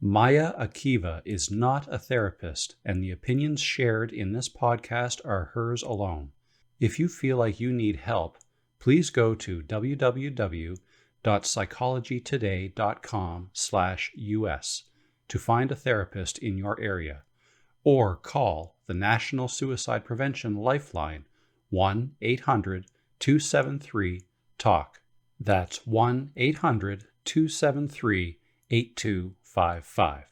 Maia Akiva is not a therapist, and the opinions shared in this podcast are hers alone. If you feel like you need help, please go to www.psychologytoday.com/US to find a therapist in your area, or call the National Suicide Prevention Lifeline 1-800-273-TALK. That's 1-800-273-8255.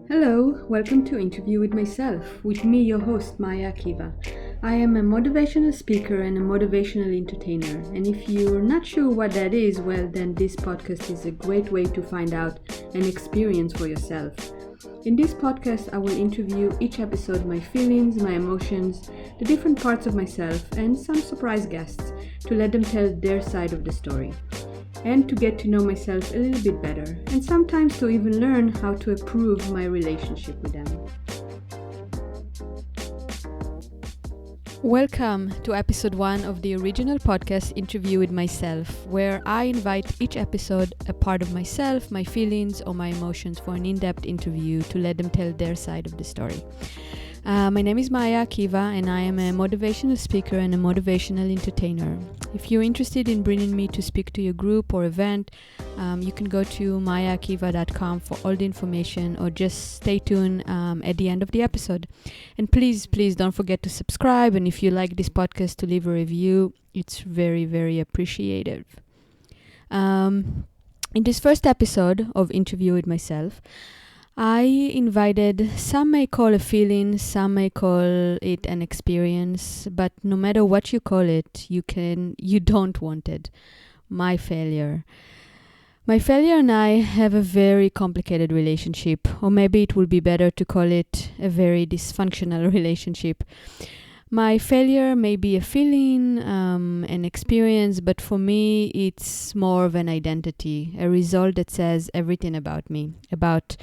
Hello, welcome to Interview with Myself, with me, your host, Maia Akiva. I am a motivational speaker and a motivational entertainer, and if you're not sure what that is, well, then this podcast is a great way to find out and experience for yourself. In this podcast, I will interview each episode my feelings, my emotions, the different parts of myself, and some surprise guests to let them tell their side of the story, and to get to know myself a little bit better, and sometimes to even learn how to improve my relationship with them. Welcome to episode 1 of the original podcast Interview with Myself, where I invite each episode a part of myself, my feelings, or my emotions for an in-depth interview to let them tell their side of the story. My name is Maia Akiva, and I am a motivational speaker and a motivational entertainer. If you're interested in bringing me to speak to your group or event, you can go to maiaakiva.com for all the information, or just stay tuned at the end of the episode. And please don't forget to subscribe, and if you like this podcast, to leave a review. It's very, very appreciated. In this first episode of Interview with Myself, I invited, some may call a feeling, some may call it an experience, but no matter what you call it, you don't want it. My failure. My failure and I have a very complicated relationship, or maybe it would be better to call it a very dysfunctional relationship. My failure may be a feeling, an experience, but for me, it's more of an identity, a result that says everything about me, about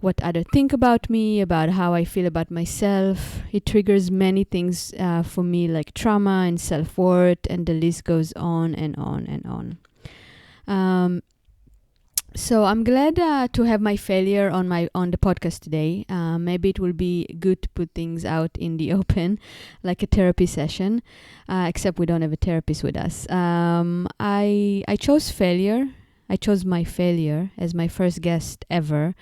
what others think about me, about how I feel about myself. It triggers many things for me, like trauma and self-worth, and the list goes on and on and on. So I'm glad to have my failure on the podcast today. Maybe it will be good to put things out in the open, like a therapy session, except we don't have a therapist with us. I chose failure. I chose my failure as my first guest ever.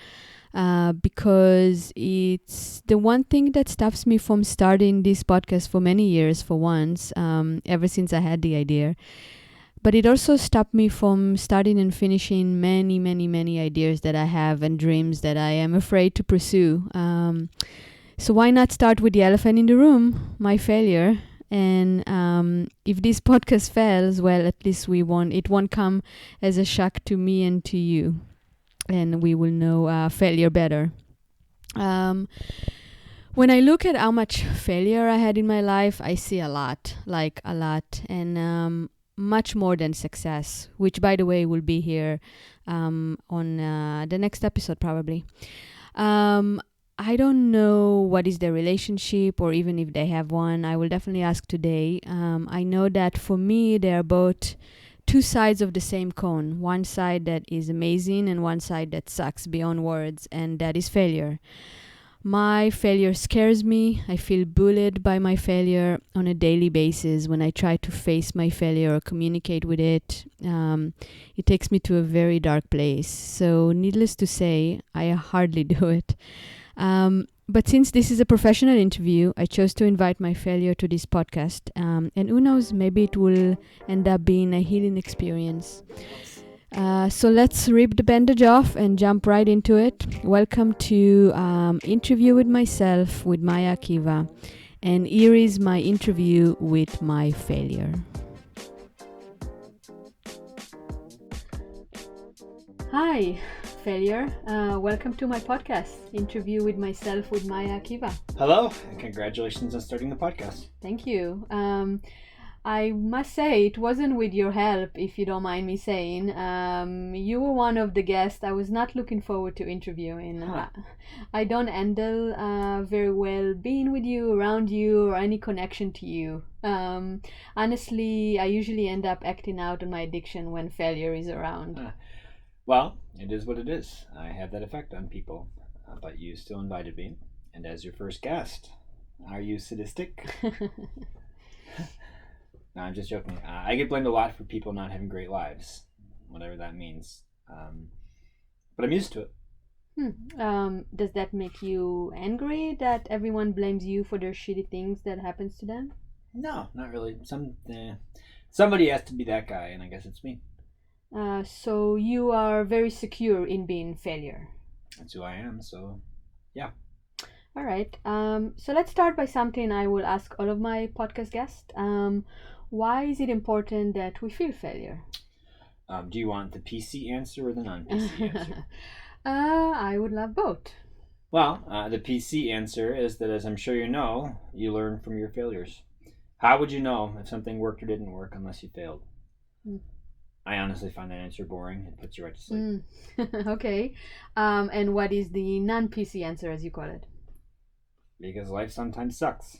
Because it's the one thing that stops me from starting this podcast for many years, for once, ever since I had the idea. But it also stopped me from starting and finishing many, many, many ideas that I have and dreams that I am afraid to pursue. So why not start with the elephant in the room, my failure? And if this podcast fails, well, at least it won't come as a shock to me and to you. And we will know failure better. When I look at how much failure I had in my life, I see a lot, and much more than success, which, by the way, will be here on the next episode probably. I don't know what is their relationship, or even if they have one. I will definitely ask today. I know that for me, they are both two sides of the same cone. One side that is amazing and one side that sucks beyond words, and that is failure. My failure scares me. I feel bullied by my failure on a daily basis. When I try to face my failure or communicate with it, it takes me to a very dark place. So needless to say, I hardly do it. But since this is a professional interview, I chose to invite my failure to this podcast. And who knows, maybe it will end up being a healing experience. So let's rip the bandage off and jump right into it. Welcome to Interview with Myself with Maia Akiva. And here is my interview with my failure. Hi, failure. Welcome to my podcast, Interview with Myself with Maia Akiva. Hello, and congratulations on starting the podcast. Thank you. I must say it wasn't with your help, if you don't mind me saying. You were one of the guests I was not looking forward to interviewing. I don't handle very well being with you, around you, or any connection to you. Honestly, I usually end up acting out on my addiction when failure is around. Well, it is what it is. I have that effect on people, but you still invited me, and as your first guest, are you sadistic? No, I'm just joking. I get blamed a lot for people not having great lives, whatever that means. But I'm used to it. Does that make you angry that everyone blames you for their shitty things that happens to them? No, not really. Somebody has to be that guy, and I guess it's me. So you are very secure in being failure. That's who I am, so yeah. All right. So let's start by something I will ask all of my podcast guests. Why is it important that we feel failure? Do you want the PC answer or the non-PC answer? I would love both. Well, the PC answer is that, as I'm sure you know, you learn from your failures. How would you know if something worked or didn't work unless you failed? I honestly find that answer boring. It puts you right to sleep. Okay. And what is the non-PC answer, as you call it? Because life sometimes sucks.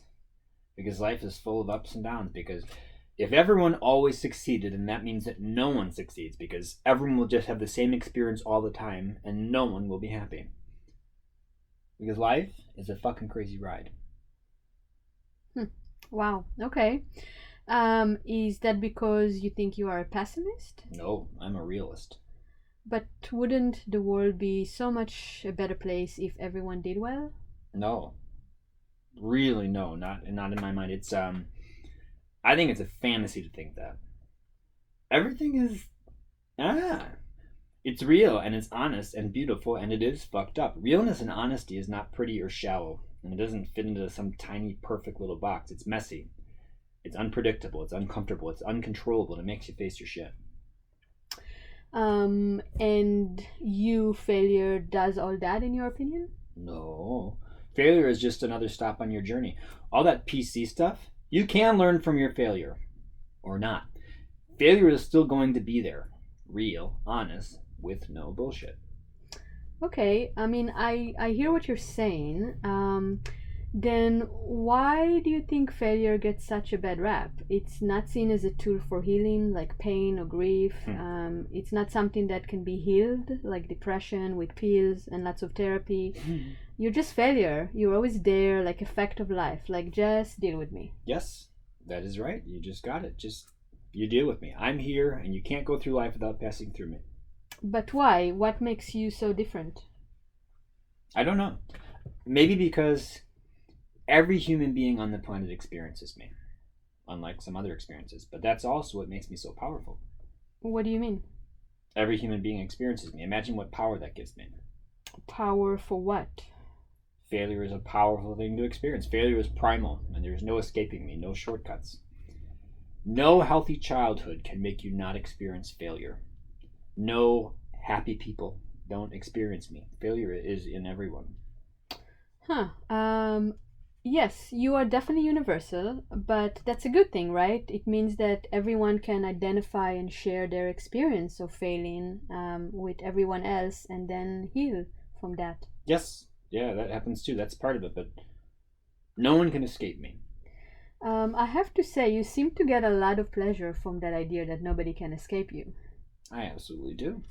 Because life is full of ups and downs. Because if everyone always succeeded, then that means that no one succeeds. Because everyone will just have the same experience all the time, and no one will be happy. Because life is a fucking crazy ride. Wow. Okay. Is that because you think you are a pessimist? No, I'm a realist. But wouldn't the world be so much a better place if everyone did well? No. Really, no. Not in my mind. It's I think it's a fantasy to think that. Everything is it's real and it's honest and beautiful and it is fucked up. Realness and honesty is not pretty or shallow, and it doesn't fit into some tiny perfect little box. It's messy. It's unpredictable, it's uncomfortable, it's uncontrollable, and it makes you face your shit. And failure does all that in your opinion? No. Failure is just another stop on your journey. All that PC stuff, you can learn from your failure. Or not. Failure is still going to be there. Real, honest, with no bullshit. Okay, I mean, I hear what you're saying. Then why do you think failure gets such a bad rap? It's not seen as a tool for healing, like pain or grief. It's not something that can be healed, like depression with pills and lots of therapy. You're just failure. You're always there, like a fact of life. Like, just deal with me. Yes, that is right. You just got it. Just, you deal with me. I'm here, and you can't go through life without passing through me. But why? What makes you so different? I don't know. Maybe because every human being on the planet experiences me, unlike some other experiences. But that's also what makes me so powerful. What do you mean? Every human being experiences me. Imagine what power that gives me. Power for what? Failure is a powerful thing to experience. Failure is primal, and there's no escaping me, no shortcuts. No healthy childhood can make you not experience failure. No happy people don't experience me. Failure is in everyone. Yes, you are definitely universal, but that's a good thing, right? It means that everyone can identify and share their experience of failing with everyone else and then heal from that. Yes, yeah, that happens too. That's part of it, but no one can escape me. I have to say, you seem to get a lot of pleasure from that idea that nobody can escape you. I absolutely do.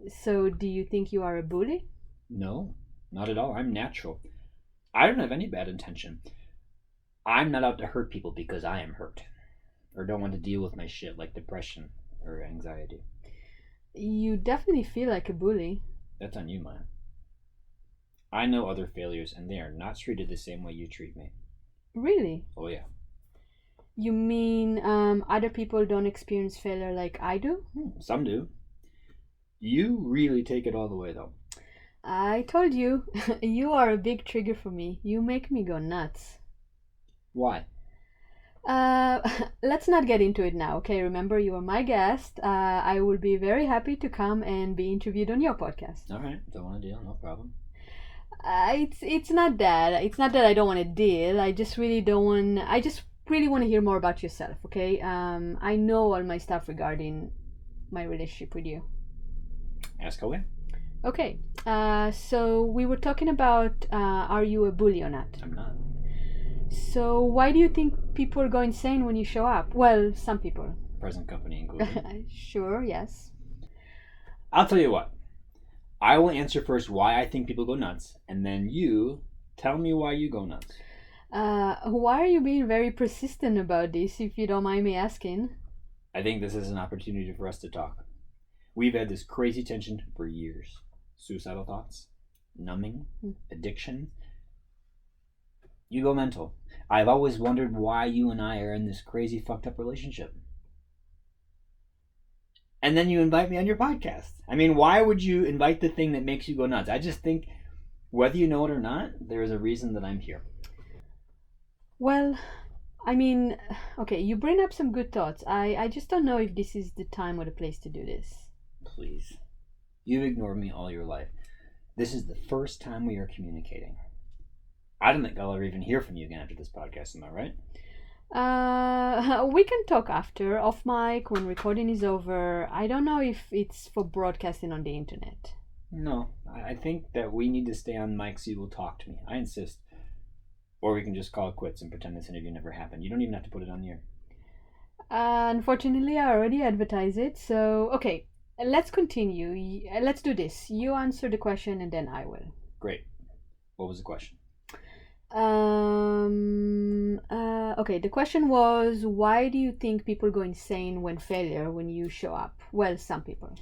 So, do you think you are a bully? No, not at all. I'm natural. I don't have any bad intention. I'm not out to hurt people because I am hurt, or don't want to deal with my shit like depression or anxiety. You definitely feel like a bully. That's on you, Maya. I know other failures, and they are not treated the same way you treat me. Really? Oh, yeah. You mean other people don't experience failure like I do? Some do. You really take it all the way, though. I told you, you are a big trigger for me. You make me go nuts. Why? Let's not get into it now, okay? Remember, you are my guest. I will be very happy to come and be interviewed on your podcast. All right, don't want to deal, no problem. It's not that. It's not that I don't want to deal. I just really don't want. I just really want to hear more about yourself, okay? I know all my stuff regarding my relationship with you. Ask away. Okay, so we were talking about are you a bully or not? I'm not. So why do you think people go insane when you show up? Well, some people. Present company included. Sure, yes. I'll tell you what. I will answer first why I think people go nuts, and then you tell me why you go nuts. Why are you being very persistent about this, if you don't mind me asking? I think this is an opportunity for us to talk. We've had this crazy tension for years. Suicidal thoughts, numbing, addiction. You go mental. I've always wondered why you and I are in this crazy fucked up relationship. And then you invite me on your podcast. I mean, why would you invite the thing that makes you go nuts? I just think, whether you know it or not, there is a reason that I'm here. Well, I mean, okay, you bring up some good thoughts. I just don't know if this is the time or the place to do this. Please. You've ignored me all your life. This is the first time we are communicating. I don't think I'll ever even hear from you again after this podcast, am I right? We can talk after, off mic, when recording is over. I don't know if it's for broadcasting on the internet. No, I think that we need to stay on mic so you will talk to me. I insist. Or we can just call it quits and pretend this interview never happened. You don't even have to put it on the air. Unfortunately, I already advertised it, so okay, let's continue. Let's do this. You answer the question and then I will. Great. What was the question? Okay, the question was, why do you think people go insane when you show up? Well, some people.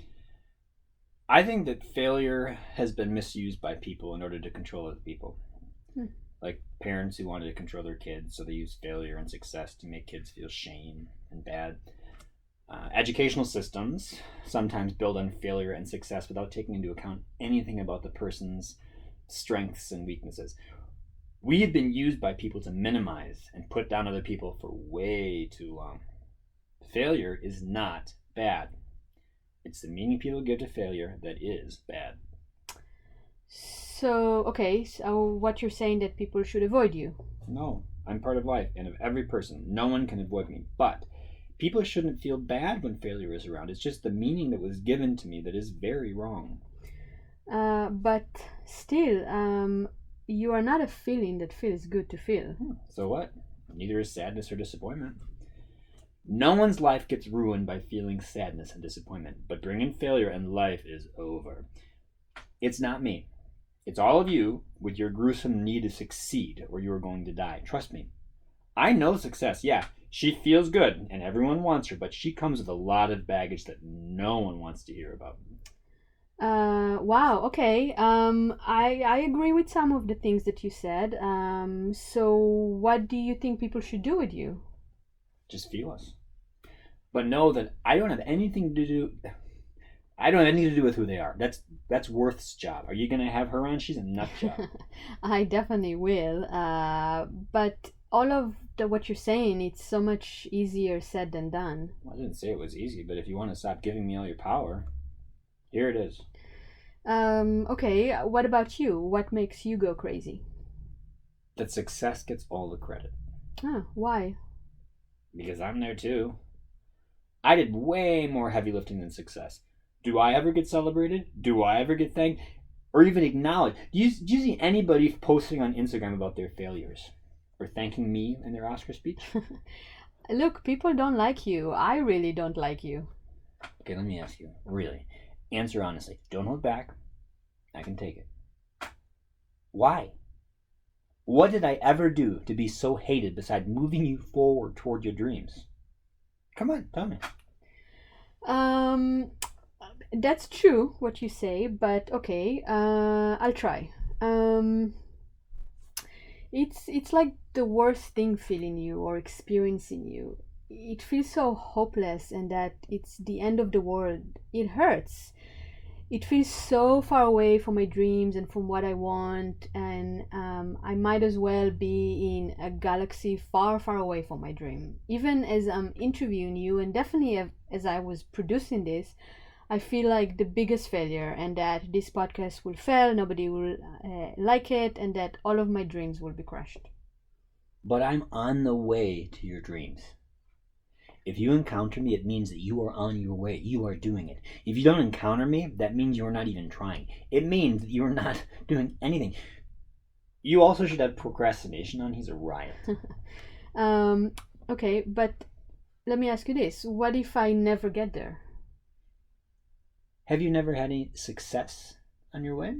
I think that failure has been misused by people in order to control other people. Like parents who wanted to control their kids, so they use failure and success to make kids feel shame and bad. Educational systems sometimes build on failure and success without taking into account anything about the person's strengths and weaknesses. We have been used by people to minimize and put down other people for way too long. Failure is not bad. It's the meaning people give to failure that is bad. So, okay, so what you're saying that people should avoid you? No, I'm part of life and of every person. No one can avoid me. But people shouldn't feel bad when failure is around. It's just the meaning that was given to me that is very wrong. But still, you are not a feeling that feels good to feel. So what? Neither is sadness or disappointment. No one's life gets ruined by feeling sadness and disappointment, but bringing failure and life is over. It's not me. It's all of you with your gruesome need to succeed or you are going to die. Trust me. I know success. Yeah, she feels good and everyone wants her, but she comes with a lot of baggage that no one wants to hear about. Wow, okay. I agree with some of the things that you said. So what do you think people should do with you? Just feel us. But know that I don't have anything to do with who they are. That's Worth's job. Are you gonna have her on? She's a nut job. I definitely will. But all of what you're saying, it's so much easier said than done. Well, I didn't say it was easy, but if you want to stop giving me all your power, here it is. Okay, what about you? What makes you go crazy? That success gets all the credit. Why? Because I'm there too. I did way more heavy lifting than success. Do I ever get celebrated? Do I ever get thanked? Or even acknowledged? Do you see anybody posting on Instagram about their failures? Or thanking me in their Oscar speech? Look, people don't like you. I really don't like you. Okay, let me ask you. Really. Answer honestly. Don't hold back. I can take it. Why? What did I ever do to be so hated besides moving you forward toward your dreams? Come on, tell me. That's true what you say, but okay, I'll try. It's like the worst thing feeling you or experiencing you. It feels so hopeless and that it's the end of the world. It hurts. It feels so far away from my dreams and from what I want, and I might as well be in a galaxy far, far away from my dream. Even as I'm interviewing you, and definitely as I was producing this, I feel like the biggest failure, and that this podcast will fail, nobody will like it, and that all of my dreams will be crushed. but I'm on the way to your dreams. If you encounter me, it means that you are on your way. You are doing it. If you don't encounter me, that means you are not even trying. It means that you are not doing anything. You also should have procrastination on. He's a riot. Okay, but let me ask you this. What if I never get there? Have you never had any success on your way?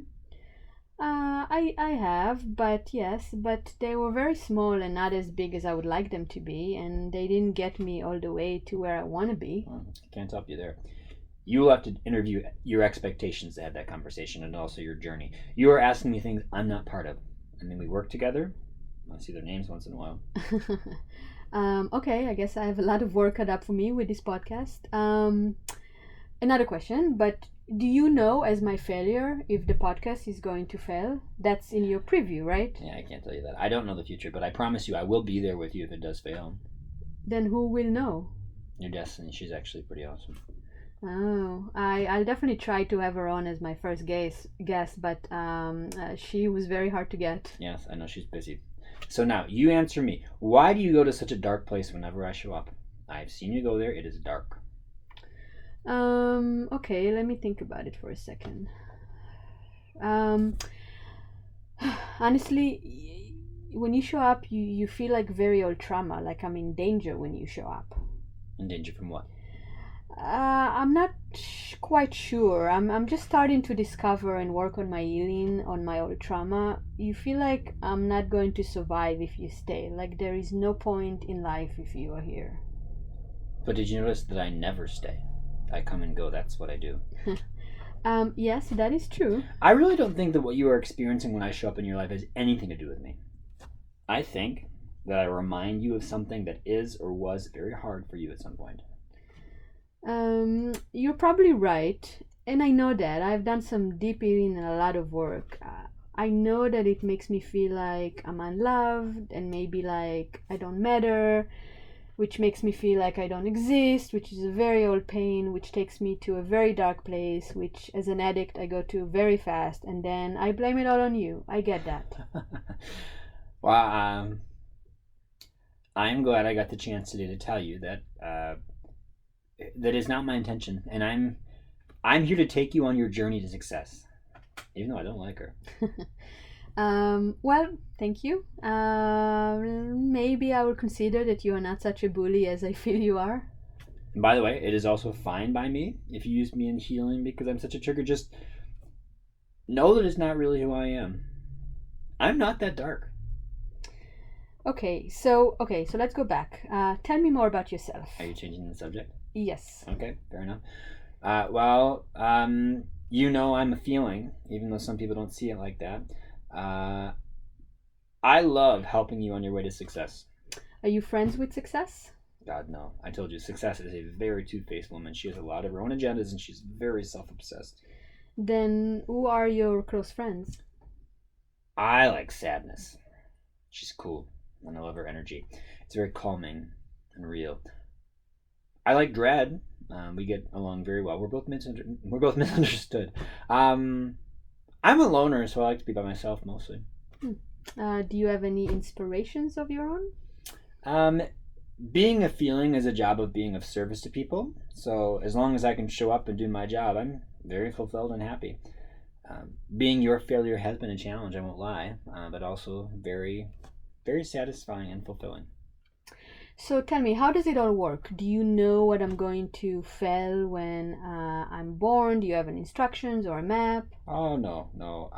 I have, but they were very small and not as big as I would like them to be, and they didn't get me all the way to where I want to be. I can't help you there. You will have to interview your expectations to have that conversation, and also your journey. You are asking me things I'm not part of. I mean, we work together. I see their names once in a while. Okay, I guess I have a lot of work cut up for me with this podcast. Another question, but do you know, as my failure, if the podcast is going to fail? That's in your preview, right? Yeah, I can't tell you that. I don't know the future, but I promise you I will be there with you if it does fail. Then who will know? Your destiny. She's actually pretty awesome. Oh, I'll definitely try to have her on as my first guest, but she was very hard to get. Yes, I know she's busy. So now, you answer me. Why do you go to such a dark place whenever I show up? I've seen you go there. It is dark. Okay, let me think about it for a second. Honestly, when you show up, you feel like very old trauma, like I'm in danger when you show up. In danger from what? I'm not quite sure. I'm just starting to discover and work on my healing, on my old trauma. You feel like I'm not going to survive if you stay. Like there is no point in life if you are here. But did you notice that I never stay? I come and go. That's what I do. Yes, that is true. I really don't think that what you are experiencing when I show up in your life has anything to do with me. I think that I remind you of something that is or was very hard for you at some point. You're probably right, and I know that. I've done some deep healing and a lot of work. I know that it makes me feel like I'm unloved and maybe like I don't matter, which makes me feel like I don't exist, which is a very old pain, which takes me to a very dark place, which as an addict I go to very fast, and then I blame it all on you. I get that. Well, I'm glad I got the chance today to tell you that that is not my intention, and I'm here to take you on your journey to success, even though I don't like her. Well, thank you. Maybe I will consider that you are not such a bully as I feel you are. And by the way, it is also fine by me if you use me in healing because I'm such a trigger. Just know that it's not really who I am. I'm not that dark. Okay, so let's go back. Tell me more about yourself. Are you changing the subject? Yes. Okay, fair enough. Well, you know I'm a feeling, even though some people don't see it like that. I love helping you on your way to success. Are you friends with success? God, no. I told you, success is a very two-faced woman. She has a lot of her own agendas, and she's very self-obsessed. Then who are your close friends? I like Sadness. She's cool, and I love her energy. It's very calming and real. I like Dread. We get along very well. We're both misunderstood. I'm a loner, so I like to be by myself mostly. Do you have any inspirations of your own? Being a feeling is a job of being of service to people. So as long as I can show up and do my job, I'm very fulfilled and happy. Being your failure has been a challenge, I won't lie, but also very, very satisfying and fulfilling. So tell me, how does it all work? Do you know what I'm going to fail when I'm born? Do you have any instructions or a map? Oh, no.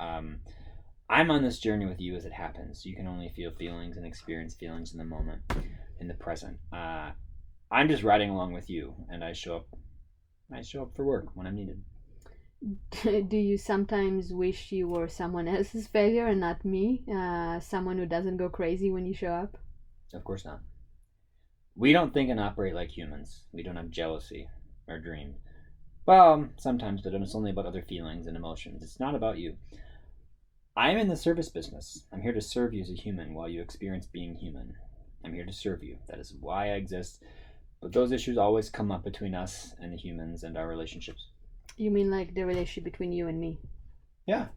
I'm on this journey with you as it happens. You can only feel feelings and experience feelings in the moment, in the present. I'm just riding along with you, and I show up for work when I'm needed. Do you sometimes wish you were someone else's failure and not me? Someone who doesn't go crazy when you show up? Of course not. We don't think and operate like humans. We don't have jealousy or dreams. Well, sometimes, but it's only about other feelings and emotions. It's not about you. I'm in the service business. I'm here to serve you as a human while you experience being human. I'm here to serve you. That is why I exist. But those issues always come up between us and the humans and our relationships. You mean like the relationship between you and me? Yeah.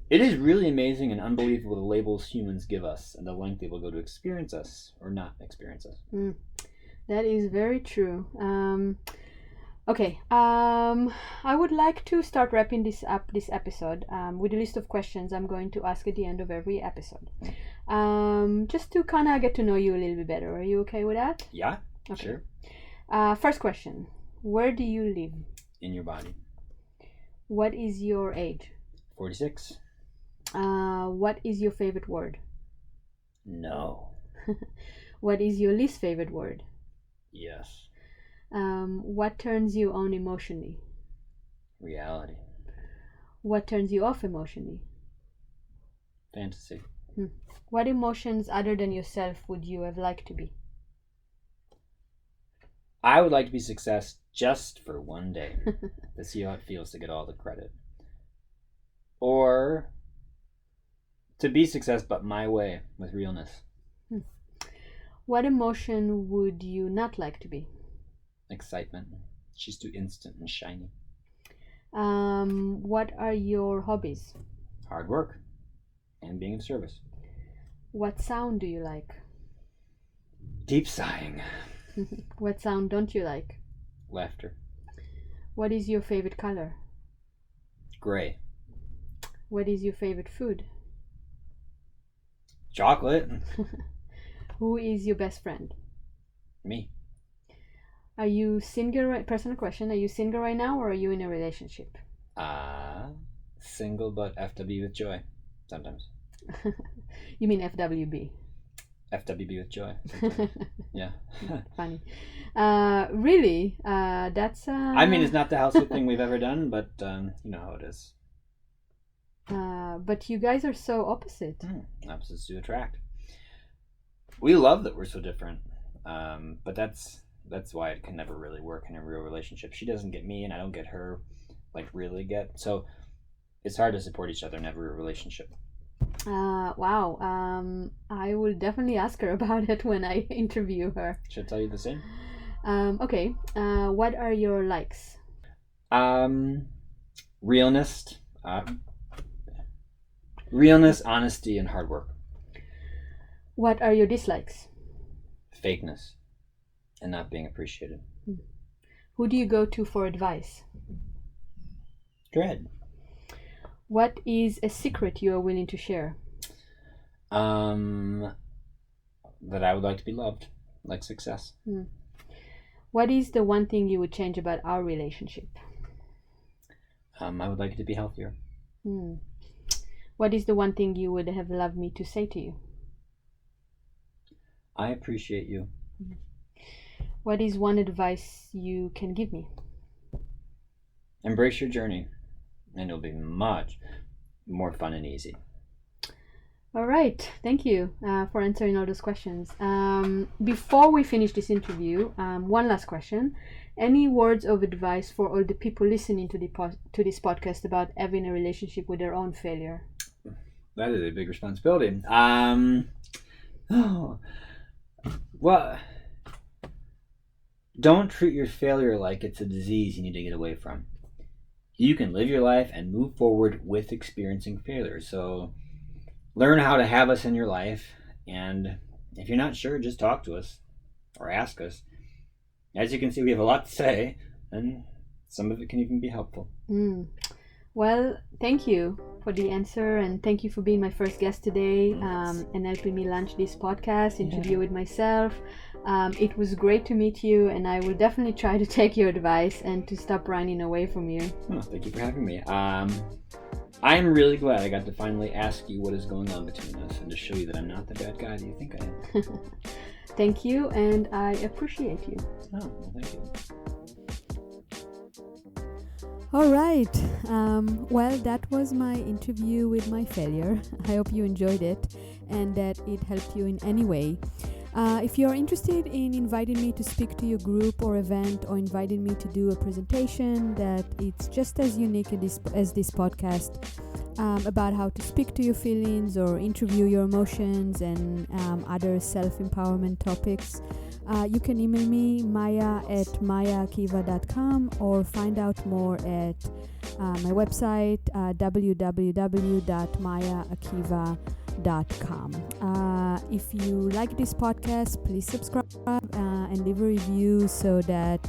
It is really amazing and unbelievable the labels humans give us and the length they will go to experience us or not experience us. That is very true. Okay, I would like to start wrapping this episode with a list of questions I'm going to ask at the end of every episode. Just to kind of get to know you a little bit better. Are you okay with that? Yeah, okay. Sure. First question. Where do you live? In your body. What is your age? 46. What is your favorite word? No. What is your least favorite word? Yes. What turns you on emotionally? Reality. What turns you off emotionally? Fantasy. What emotions other than yourself would you have liked to be? I would like to be success just for one day to see how it feels to get all the credit. Or to be success but my way with realness. What emotion would you not like to be? Excitement. She's too instant and shiny. What are your hobbies? Hard work and being of service. What sound do you like? Deep sighing. What sound don't you like? Laughter. What is your favorite color? Gray. What is your favorite food? Chocolate. Who is your best friend? Me. Are you single? Personal question. Are you single right now or are you in a relationship? Single but FW with joy. Sometimes. You mean FWB? FWB with joy. Yeah. Funny. Really? That's. I mean, it's not the household thing we've ever done, but you know how it is. But you guys are so opposite. Opposites do attract. We love that we're so different, but that's why it can never really work in a real relationship. She doesn't get me, and I don't get her. Like really get. So it's hard to support each other in every relationship. Wow. I will definitely ask her about it when I interview her. Should I tell you the same? Okay. What are your likes? Realness, honesty, and hard work. What are your dislikes? Fakeness and not being appreciated. Who do you go to for advice? Dread. What is a secret you are willing to share? That I would like to be loved, like success. What is the one thing you would change about our relationship? I would like it to be healthier. What is the one thing you would have loved me to say to you? I appreciate you. What is one advice you can give me? Embrace your journey, and it'll be much more fun and easy. All right. Thank you for answering all those questions. Before we finish this interview, one last question. Any words of advice for all the people listening to this podcast about having a relationship with their own failure? That is a big responsibility. Well, don't treat your failure like it's a disease you need to get away from. You can live your life and move forward with experiencing failure. So learn how to have us in your life. And if you're not sure, just talk to us or ask us. As you can see, we have a lot to say, and some of it can even be helpful. Well, thank you for the answer, and thank you for being my first guest today and helping me launch this podcast, interview with myself. It was great to meet you, and I will definitely try to take your advice and to stop running away from you. Oh, thank you for having me. I'm really glad I got to finally ask you what is going on between us and to show you that I'm not the bad guy that you think I am. Thank you, and I appreciate you. Oh, well, thank you. All right. Well, that was my interview with my failure. I hope you enjoyed it and that it helped you in any way. If you're interested in inviting me to speak to your group or event, or inviting me to do a presentation that it's just as unique as this podcast, about how to speak to your feelings or interview your emotions and other self-empowerment topics, You can email me, maya@maiaakiva.com, or find out more at my website, www.maiaakiva.com. If you like this podcast, please subscribe and leave a review so that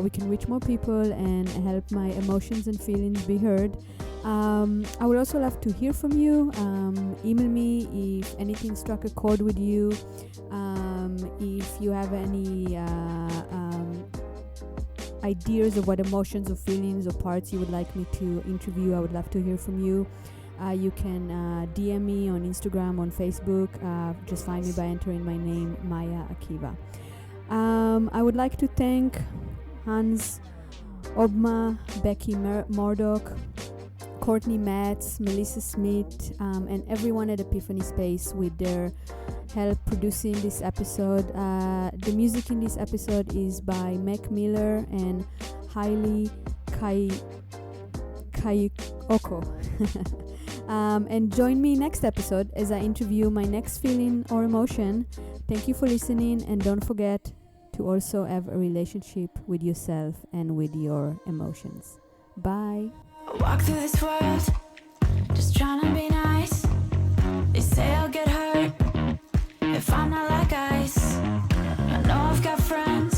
we can reach more people and help my emotions and feelings be heard. I would also love to hear from you. Email me if anything struck a chord with you. If you have any ideas of what emotions or feelings or parts you would like me to interview, I would love to hear from you. You can DM me on Instagram, on Facebook. Just find me by entering my name, Maia Akiva. I would like to thank Hans Obma, Becky Murdoch, Courtney Matz, Melissa Smith, and everyone at Epiphany Space with their help producing this episode. The music in this episode is by Mac Miller and Hailey Kayoko. And join me next episode as I interview my next feeling or emotion. Thank you for listening, and don't forget to also have a relationship with yourself and with your emotions. Bye. I walk through this world just trying to be nice. They say I'll get hurt if I'm not like ice. I know I've got friends